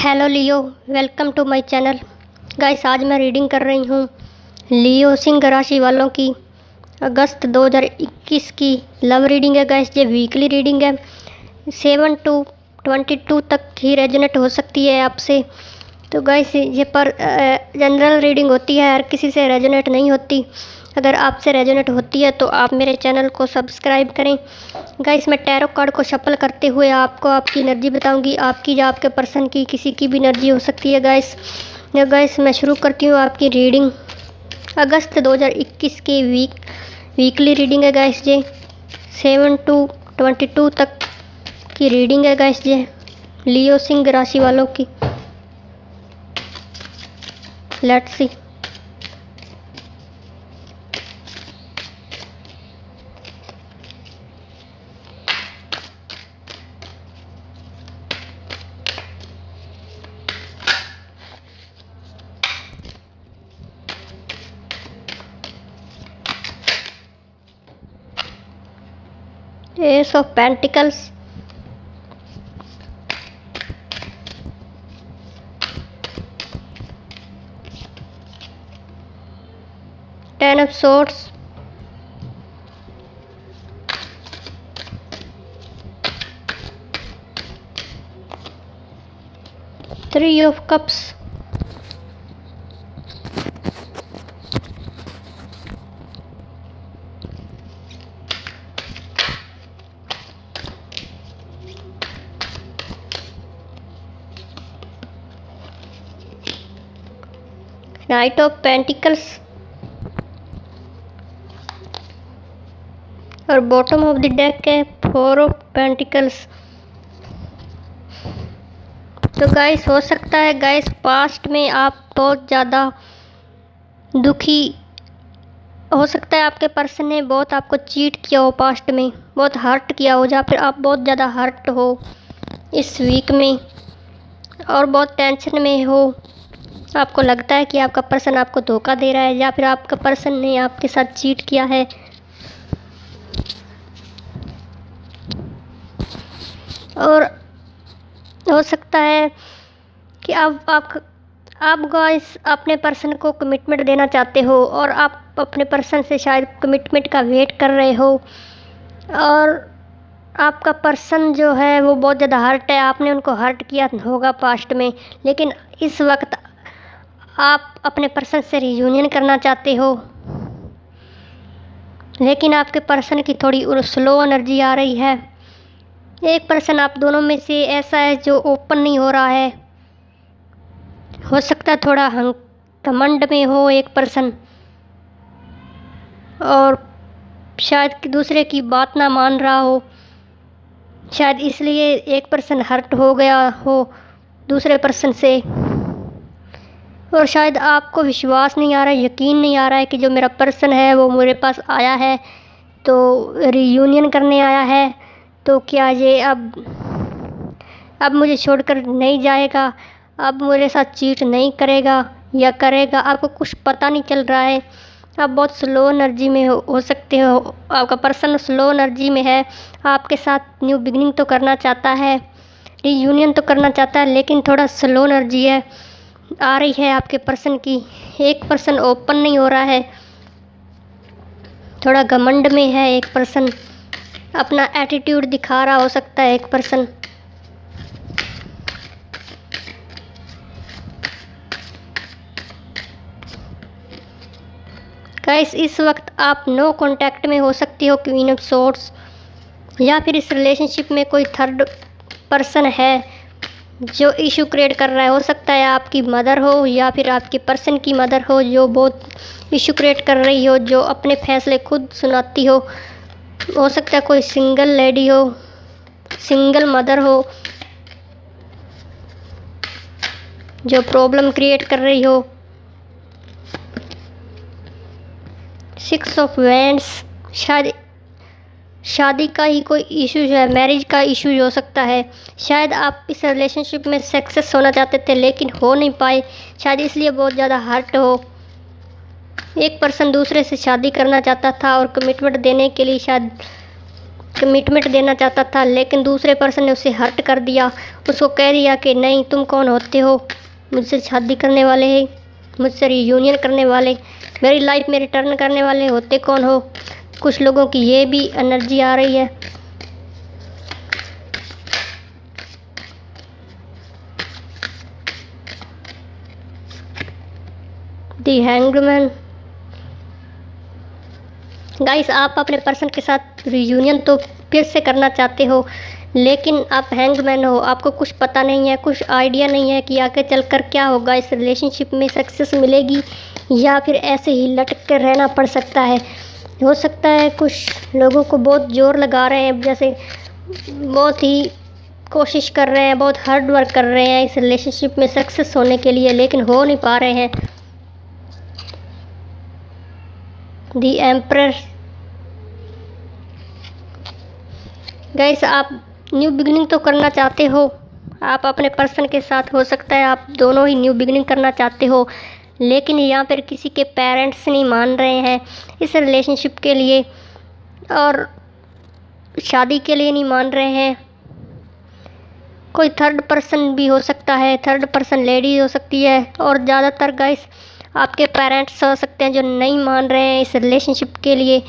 Hello Leo, welcome to my channel. Guys, आज मैं reading कर रही हूँ लियो सिंह राशि वालों की अगस्त 2021 की लव रीडिंग है। गाइस, ये वीकली रीडिंग है। 7 to 22 तक ही रेजोनेट हो सकती है आपसे। तो गाइस, ये पर जनरल रीडिंग होती है, हर किसी से रेजोनेट नहीं होती। अगर आपसे रेजोनेट होती है तो आप मेरे चैनल को सब्सक्राइब करें। गाइस, मैं टैरो कार्ड को शफल करते हुए आपको आपकी एनर्जी बताऊंगी, आपकी या आपके पर्सन की, किसी की भी एनर्जी हो सकती है। गाइस मैं शुरू करती हूँ आपकी रीडिंग। अगस्त 2021 की वीकली रीडिंग है गाइस। ये 7 to 22 तक की रीडिंग है गाइस, ये लियो सिंह राशि वालों की। Let's see. Ace of Pentacles, Ten of Swords, Three of Cups, Knight of Pentacles और बॉटम ऑफ द डेक है Four of Pentacles। तो गाइस, हो सकता है गाइस पास्ट में आप बहुत ज़्यादा दुखी हो सकता है, आपके पर्सन ने बहुत आपको चीट किया हो, पास्ट में बहुत हर्ट किया हो, या फिर आप बहुत ज़्यादा हर्ट हो इस वीक में और बहुत टेंशन में हो। आपको लगता है कि आपका पर्सन आपको धोखा दे रहा है या फिर आपका पर्सन ने आपके साथ चीट किया है। और हो सकता है कि आप गाइस अपने पर्सन को कमिटमेंट देना चाहते हो और आप अपने पर्सन से शायद कमिटमेंट का वेट कर रहे हो और आपका पर्सन जो है वो बहुत ज़्यादा हर्ट है, आपने उनको हर्ट किया होगा पास्ट में, लेकिन इस वक्त आप अपने पर्सन से रियूनियन करना चाहते हो। लेकिन आपके पर्सन की थोड़ी स्लो एनर्जी आ रही है। एक पर्सन आप दोनों में से ऐसा है जो ओपन नहीं हो रहा है। हो सकता है थोड़ा घमंड में हो एक पर्सन और शायद दूसरे की बात ना मान रहा हो, शायद इसलिए एक पर्सन हर्ट हो गया हो दूसरे पर्सन से। और शायद आपको विश्वास नहीं आ रहा है, यकीन नहीं आ रहा है कि जो मेरा पर्सन है वो मेरे पास आया है तो रियूनियन करने आया है, तो क्या ये अब मुझे छोड़कर नहीं जाएगा, अब मेरे साथ चीट नहीं करेगा या करेगा। आपको कुछ पता नहीं चल रहा है। आप बहुत स्लो एनर्जी में हो सकते हो, आपका पर्सन स्लो एनर्जी में है। आपके साथ न्यू बिगिनिंग तो करना चाहता है, रियूनियन तो करना चाहता है, लेकिन थोड़ा स्लो एनर्जी है आ रही है आपके पर्सन की। एक पर्सन ओपन नहीं हो रहा है, थोड़ा घमंड में है एक पर्सन, अपना एटीट्यूड दिखा रहा हो सकता है एक पर्सन। गाइस, इस वक्त आप नो कांटेक्ट में हो सकती हो, क्वीन ऑफ सोर्ड्स, या फिर इस रिलेशनशिप में कोई थर्ड पर्सन है जो इशू क्रिएट कर रहा है। हो सकता है आपकी मदर हो या फिर आपके पर्सन की मदर हो जो बहुत इशू क्रिएट कर रही हो, जो अपने फैसले खुद सुनाती हो। हो सकता है कोई सिंगल लेडी हो, सिंगल मदर हो जो प्रॉब्लम क्रिएट कर रही हो। सिक्स ऑफ वैंड्स, शायद शादी का ही कोई इशू जो है, मैरिज का इशू हो सकता है। शायद आप इस रिलेशनशिप में सक्सेस होना चाहते थे लेकिन हो नहीं पाए, शायद इसलिए बहुत ज़्यादा हर्ट हो। एक पर्सन दूसरे से शादी करना चाहता था और कमिटमेंट देने के लिए शायद कमिटमेंट देना चाहता था, लेकिन दूसरे पर्सन ने उसे हर्ट कर दिया। उसको कह दिया कि नहीं, तुम कौन होते हो मुझसे शादी करने वाले हैं, मुझसे रियूनियन करने वाले, मेरी लाइफ में रिटर्न करने वाले, होते कौन हो। कुछ लोगों की ये भी एनर्जी आ रही है। दी हैंगमैन। गाइस, आप अपने पर्सन के साथ रियूनियन तो फिर से करना चाहते हो, लेकिन आप हैंगमैन हो, आपको कुछ पता नहीं है, कुछ आइडिया नहीं है कि आगे चलकर क्या होगा, इस रिलेशनशिप में सक्सेस मिलेगी या फिर ऐसे ही लटक कर रहना पड़ सकता है। हो सकता है कुछ लोगों को बहुत जोर लगा रहे हैं, जैसे बहुत ही कोशिश कर रहे हैं, बहुत हार्ड वर्क कर रहे हैं इस रिलेशनशिप में सक्सेस होने के लिए, लेकिन हो नहीं पा रहे हैं। दी एम्परर। गाइस, आप न्यू बिगिनिंग तो करना चाहते हो, आप अपने पर्सन के साथ, हो सकता है आप दोनों ही न्यू बिगिनिंग करना चाहते हो, लेकिन यहाँ पर किसी के पेरेंट्स नहीं मान रहे हैं इस रिलेशनशिप के लिए और शादी के लिए नहीं मान रहे हैं। कोई थर्ड पर्सन भी हो सकता है, थर्ड पर्सन लेडी हो सकती है, और ज़्यादातर गाइस आपके पेरेंट्स हो सकते हैं जो नहीं मान रहे हैं इस रिलेशनशिप के लिए।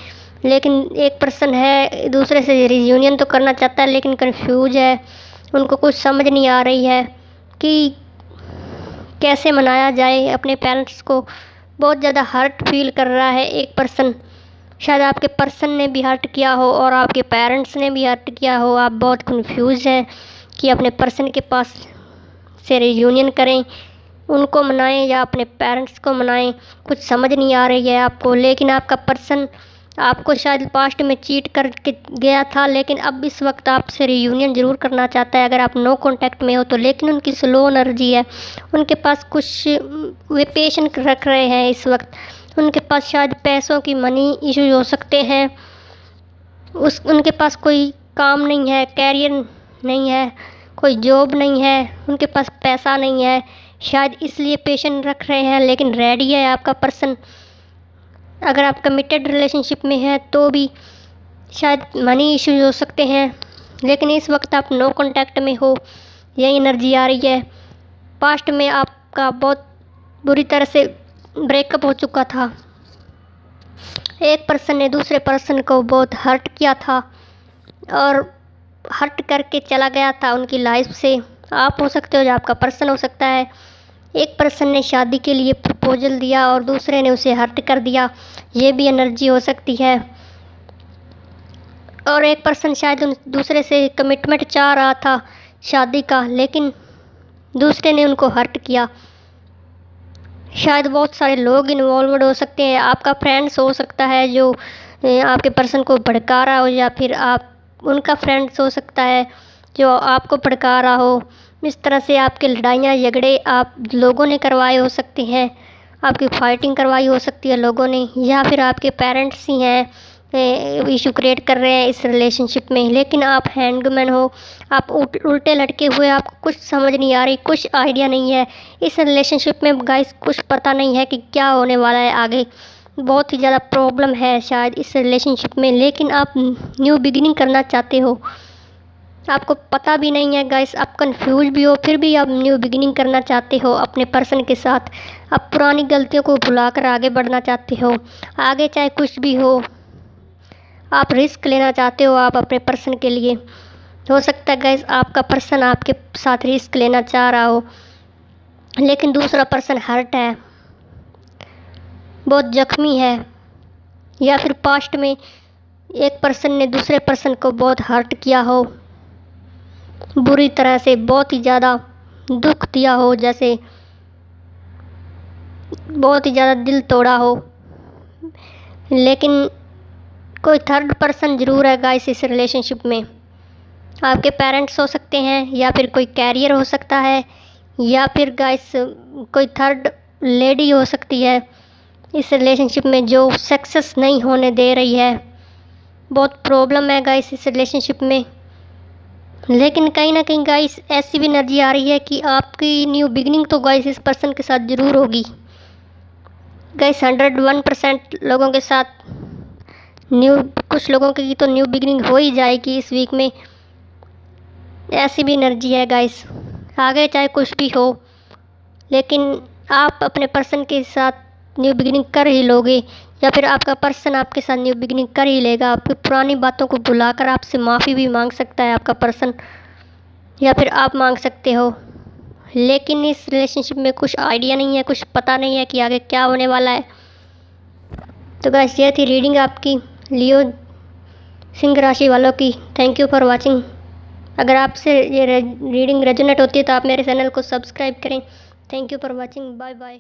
लेकिन एक पर्सन है दूसरे से रियूनियन तो करना चाहता है, लेकिन कंफ्यूज है, उनको कुछ समझ नहीं आ रही है कि कैसे मनाया जाए अपने पेरेंट्स को। बहुत ज़्यादा हर्ट फील कर रहा है एक पर्सन, शायद आपके पर्सन ने भी हर्ट किया हो और आपके पेरेंट्स ने भी हर्ट किया हो। आप बहुत कंफ्यूज हैं कि अपने पर्सन के पास से रियूनियन करें, उनको मनाएं या अपने पेरेंट्स को मनाएं, कुछ समझ नहीं आ रही है आपको। लेकिन आपका पर्सन आपको शायद पास्ट में चीट करके गया था, लेकिन अब इस वक्त आपसे रियूनियन ज़रूर करना चाहता है अगर आप नो कांटेक्ट में हो तो। लेकिन उनकी स्लो एनर्जी है, उनके पास कुछ वे पेशेंस रख रहे हैं इस वक्त, उनके पास शायद पैसों की मनी इश्यूज हो सकते हैं, उनके पास कोई काम नहीं है, कैरियर नहीं है, कोई जॉब नहीं है, उनके पास पैसा नहीं है, शायद इसलिए पेशेंस रख रहे हैं। लेकिन रेडी है आपका पर्सन। अगर आप कमिटेड रिलेशनशिप में हैं तो भी शायद मनी इश्यूज हो सकते हैं, लेकिन इस वक्त आप नो कांटेक्ट में हो, यही एनर्जी आ रही है। पास्ट में आपका बहुत बुरी तरह से ब्रेकअप हो चुका था, एक पर्सन ने दूसरे पर्सन को बहुत हर्ट किया था और हर्ट करके चला गया था उनकी लाइफ से। आप हो सकते हो या आपका पर्सन हो सकता है। एक पर्सन ने शादी के लिए प्रपोजल दिया और दूसरे ने उसे हर्ट कर दिया, ये भी एनर्जी हो सकती है। और एक पर्सन शायद दूसरे से कमिटमेंट चाह रहा था शादी का, लेकिन दूसरे ने उनको हर्ट किया। शायद बहुत सारे लोग इन्वॉल्वड हो सकते हैं, आपका फ्रेंड्स हो सकता है जो आपके पर्सन को भड़का रहा हो, या फिर आप उनका फ्रेंड्स हो सकता है जो आपको भड़का रहा हो। इस तरह से आपके लड़ाइयाँ झगड़े आप लोगों ने करवाए हो सकते हैं, आपकी फाइटिंग करवाई हो सकती है लोगों ने, या फिर आपके पेरेंट्स ही हैं इशू क्रिएट कर रहे हैं इस रिलेशनशिप में। लेकिन आप हैंगमैन हो, आप उल्टे लटके हुए, आपको कुछ समझ नहीं आ रही, कुछ आइडिया नहीं है इस रिलेशनशिप में। गाइस, कुछ पता नहीं है कि क्या होने वाला है आगे, बहुत ही ज़्यादा प्रॉब्लम है शायद इस रिलेशनशिप में। लेकिन आप न्यू बिगिनिंग करना चाहते हो, आपको पता भी नहीं है गाइस, आप कंफ्यूज भी हो, फिर भी आप न्यू बिगिनिंग करना चाहते हो अपने पर्सन के साथ। आप पुरानी गलतियों को भुलाकर आगे बढ़ना चाहते हो, आगे चाहे कुछ भी हो। आप रिस्क लेना चाहते हो आप अपने पर्सन के लिए। हो सकता है गाइस आपका पर्सन आपके साथ रिस्क लेना चाह रहा हो, लेकिन दूसरा पर्सन हर्ट है, बहुत जख्मी है, या फिर पास्ट में एक पर्सन ने दूसरे पर्सन को बहुत हर्ट किया हो, बुरी तरह से बहुत ही ज़्यादा दुख दिया हो, जैसे बहुत ही ज़्यादा दिल तोड़ा हो। लेकिन कोई थर्ड पर्सन ज़रूर है गाइस इस रिलेशनशिप में, आपके पेरेंट्स हो सकते हैं, या फिर कोई कैरियर हो सकता है, या फिर गाइस कोई थर्ड लेडी हो सकती है इस रिलेशनशिप में जो सक्सेस नहीं होने दे रही है। बहुत प्रॉब्लम है गाइस इस रिलेशनशिप में। लेकिन कहीं ना कहीं गाइस ऐसी भी एनर्जी आ रही है कि आपकी न्यू बिगिनिंग तो गाइस इस पर्सन के साथ ज़रूर होगी। गाइस 101% लोगों के साथ कुछ लोगों की तो न्यू बिगिनिंग हो ही जाएगी इस वीक में। ऐसी भी एनर्जी है गाइस, आगे चाहे कुछ भी हो लेकिन आप अपने पर्सन के साथ न्यू बिगिनिंग कर ही लोगे, या फिर आपका पर्सन आपके साथ न्यू बिगिनिंग कर ही लेगा। आपकी पुरानी बातों को भुलाकर आपसे माफ़ी भी मांग सकता है आपका पर्सन, या फिर आप मांग सकते हो। लेकिन इस रिलेशनशिप में कुछ आइडिया नहीं है, कुछ पता नहीं है कि आगे क्या होने वाला है। तो गाइस ये थी रीडिंग आपकी लियो सिंह राशि वालों की। Thank you for watching. अगर आपसे ये रीडिंग रेजोनेट होती है तो आप मेरे चैनल को सब्सक्राइब करें। Thank you for watching. Bye bye.